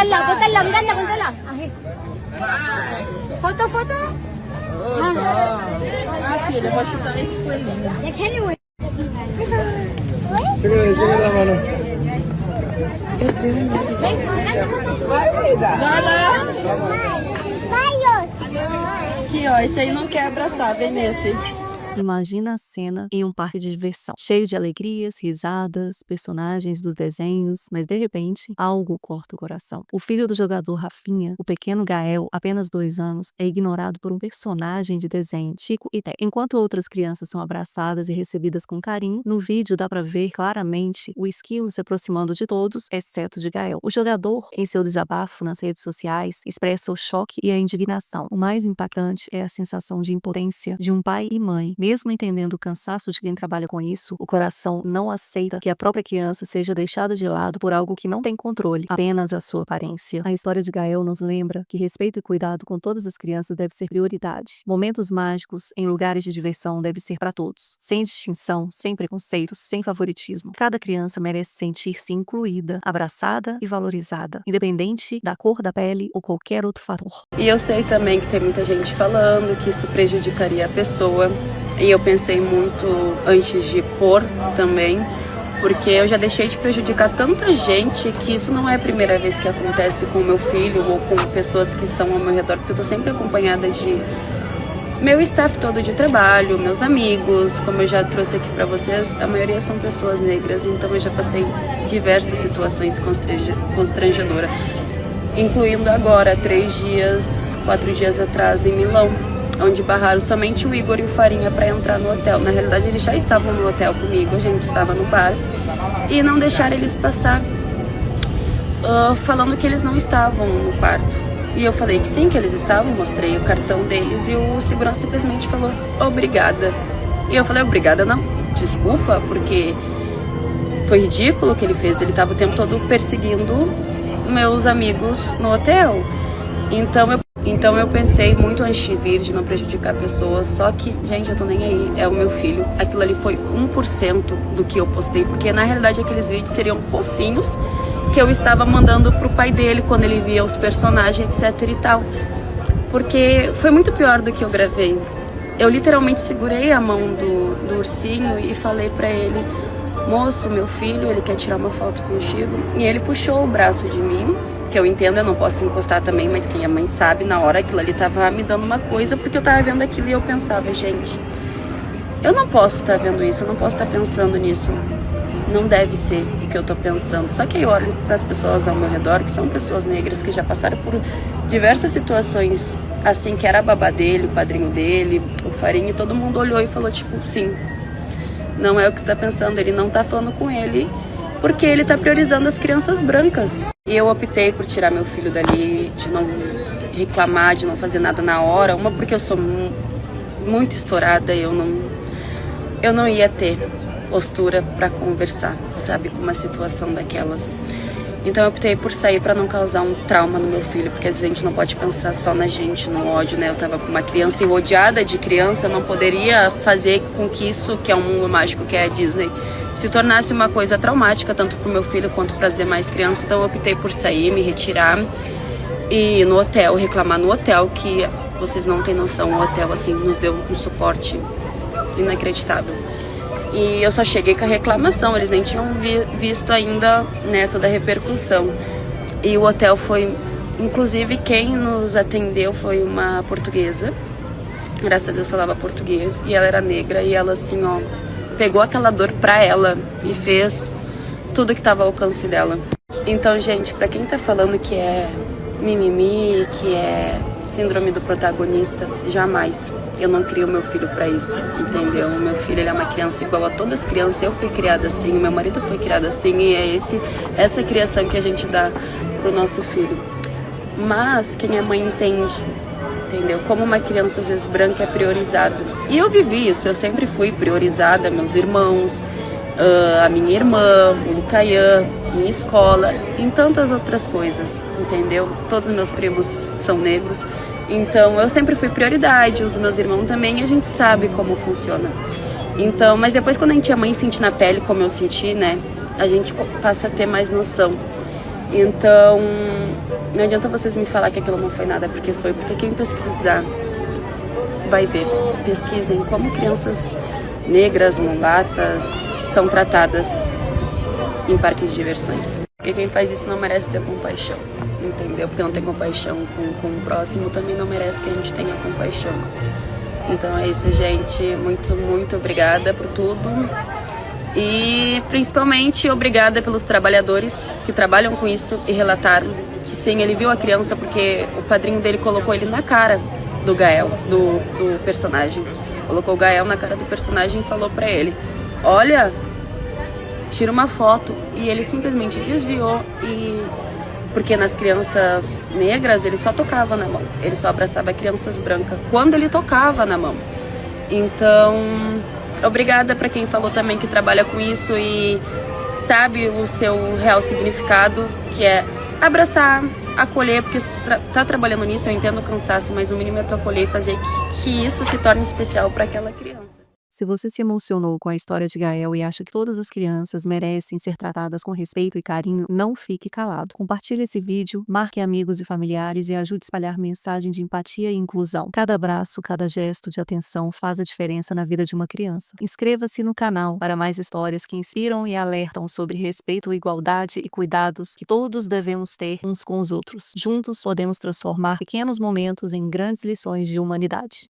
punta lang, ganda, punta lang. Foto, foto. Aqui, ele vai chutar esse coelhinho. Anyway. Chega lá, mano. Vai, vida. Vai lá. Aqui, ó, esse aí não quer abraçar, vem nesse. Imagina a cena em um parque de diversão, cheio de alegrias, risadas, personagens dos desenhos, mas de repente, algo corta o coração. O filho do jogador Rafinha, o pequeno Gael, apenas 2 anos, é ignorado por um personagem de desenho, Chico e Té. Enquanto outras crianças são abraçadas e recebidas com carinho, no vídeo dá pra ver claramente o esquilo se aproximando de todos, exceto de Gael. O jogador, em seu desabafo nas redes sociais, expressa o choque e a indignação. O mais impactante é a sensação de impotência de um pai e mãe. Mesmo entendendo o cansaço de quem trabalha com isso, o coração não aceita que a própria criança seja deixada de lado por algo que não tem controle, apenas a sua aparência. A história de Gael nos lembra que respeito e cuidado com todas as crianças deve ser prioridade. Momentos mágicos em lugares de diversão devem ser para todos, sem distinção, sem preconceitos, sem favoritismo. Cada criança merece sentir-se incluída, abraçada e valorizada, independente da cor da pele ou qualquer outro fator. E eu sei também que tem muita gente falando que isso prejudicaria a pessoa. E eu pensei muito antes de pôr também, porque eu já deixei de prejudicar tanta gente que isso não é a primeira vez que acontece com o meu filho ou com pessoas que estão ao meu redor, porque eu tô sempre acompanhada de meu staff todo de trabalho, meus amigos, como eu já trouxe aqui pra vocês, a maioria são pessoas negras, então eu já passei diversas situações constrangedoras, incluindo agora 4 dias atrás em Milão, onde barraram somente o Igor e o Farinha para entrar no hotel. Na realidade, eles já estavam no hotel comigo, a gente estava no bar, e não deixaram eles passar, falando que eles não estavam no quarto. E eu falei que sim, que eles estavam, mostrei o cartão deles, e o segurança simplesmente falou, obrigada. E eu falei, obrigada não, desculpa, porque foi ridículo o que ele fez, ele estava o tempo todo perseguindo meus amigos no hotel. Então eu pensei muito antes de vir, de não prejudicar pessoas, só que, gente, eu tô nem aí, é o meu filho. Aquilo ali foi 1% do que eu postei, porque na realidade aqueles vídeos seriam fofinhos, que eu estava mandando pro pai dele quando ele via os personagens, etc e tal. Porque foi muito pior do que eu gravei. Eu literalmente segurei a mão do ursinho e falei pra ele, moço, meu filho, ele quer tirar uma foto contigo. E ele puxou o braço de mim, que eu entendo, eu não posso encostar também, mas quem é mãe sabe, na hora aquilo ali tava me dando uma coisa, porque eu tava vendo aquilo e eu pensava, gente, eu não posso estar vendo isso, eu não posso estar pensando nisso. Não deve ser o que eu tô pensando. Só que eu olho para as pessoas ao meu redor, que são pessoas negras, que já passaram por diversas situações, assim, que era a babá dele, o padrinho dele, o Farinha, e todo mundo olhou e falou, tipo, sim, não é o que tá pensando, ele não tá falando com ele, porque ele tá priorizando as crianças brancas. E eu optei por tirar meu filho dali, de não reclamar, de não fazer nada na hora. Uma, porque eu sou muito estourada, eu não ia ter postura para conversar, sabe, com uma situação daquelas. Então eu optei por sair para não causar um trauma no meu filho, porque às vezes a gente não pode pensar só na gente, no ódio, né? Eu tava com uma criança e rodeada de criança, eu não poderia fazer com que isso, que é um mundo mágico, que é a Disney, se tornasse uma coisa traumática, tanto pro meu filho quanto para as demais crianças. Então eu optei por sair, me retirar e ir no hotel, reclamar no hotel, que vocês não têm noção, o hotel assim nos deu um suporte inacreditável. E eu só cheguei com a reclamação, eles nem tinham visto ainda, né, toda a repercussão. E o hotel foi, inclusive quem nos atendeu foi uma portuguesa, graças a Deus falava português, e ela era negra, e ela assim, ó, pegou aquela dor pra ela e fez tudo que tava ao alcance dela. Então, gente, pra quem tá falando que é mimimi, que é síndrome do protagonista, jamais. Eu não crio meu filho pra isso, entendeu? O meu filho, ele é uma criança igual a todas as crianças. Eu fui criada assim, o meu marido foi criado assim, e é essa criação que a gente dá pro nosso filho. Mas quem é mãe entende, entendeu? Como uma criança, às vezes, branca é priorizada. E eu vivi isso, eu sempre fui priorizada, meus irmãos, a minha irmã, o Lucaian, minha escola, em tantas outras coisas, entendeu? Todos os meus primos são negros, então eu sempre fui prioridade, os meus irmãos também, e a gente sabe como funciona. Então, mas depois quando a gente é mãe e sente na pele como eu senti, né, a gente passa a ter mais noção. Então, não adianta vocês me falar que aquilo não foi nada, porque foi. Porque quem pesquisar vai ver. Pesquisem como crianças negras, mulatas são tratadas em parques de diversões. Porque quem faz isso não merece ter compaixão, entendeu? Porque não tem compaixão com o próximo, também não merece que a gente tenha compaixão. Então é isso, gente. Muito, muito obrigada por tudo. E principalmente obrigada pelos trabalhadores que trabalham com isso e relataram que sim, ele viu a criança porque o padrinho dele colocou ele na cara do Gael, do personagem. Colocou o Gael na cara do personagem e falou pra ele: olha, tira uma foto. E ele simplesmente desviou, porque nas crianças negras ele só tocava na mão, ele só abraçava crianças brancas quando ele tocava na mão. Então, obrigada para quem falou também que trabalha com isso e sabe o seu real significado, que é abraçar, acolher, porque tá trabalhando nisso, eu entendo o cansaço, mas o mínimo é tu acolher e fazer que isso se torne especial para aquela criança. Se você se emocionou com a história de Gael e acha que todas as crianças merecem ser tratadas com respeito e carinho, não fique calado. Compartilhe esse vídeo, marque amigos e familiares e ajude a espalhar mensagem de empatia e inclusão. Cada abraço, cada gesto de atenção faz a diferença na vida de uma criança. Inscreva-se no canal para mais histórias que inspiram e alertam sobre respeito, igualdade e cuidados que todos devemos ter uns com os outros. Juntos podemos transformar pequenos momentos em grandes lições de humanidade.